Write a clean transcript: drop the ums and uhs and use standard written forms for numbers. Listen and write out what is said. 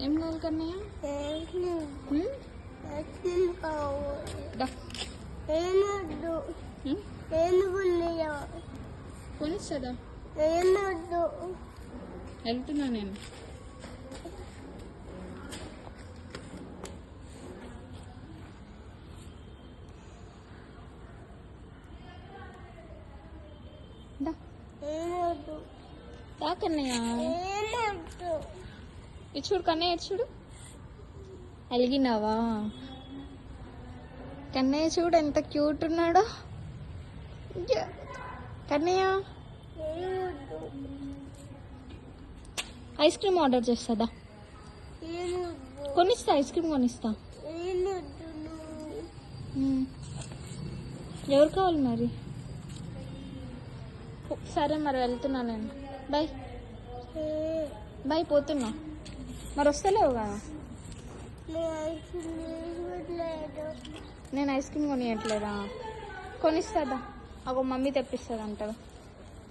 ఏం కావాలి కన్నయ్య? కొనిస్తుందా? వెళ్తున్నా నేను. కన్నయ్య ఇచ్చుడు, కన్నయ్య ఇచ్చుడు. అలిగినావా? కన్నయ్య చూడు ఎంత క్యూట్ ఉన్నాడో. కన్నయ్య ఐస్ క్రీమ్ ఆర్డర్ చేస్తుందా? కొనిస్తా, ఐస్ క్రీమ్ కొనిస్తా. ఎవరు కావాలి మరి? సరే మరి వెళ్తున్నా నేను. బాయ్ బాయ్, పోతున్నా. మరి వస్తలేవు కదా? నేను ఐస్ క్రీమ్ కొనియట్లేదా? కొనిస్తుందా? అగో మమ్మీ తెప్పిస్తుంది అంటారు.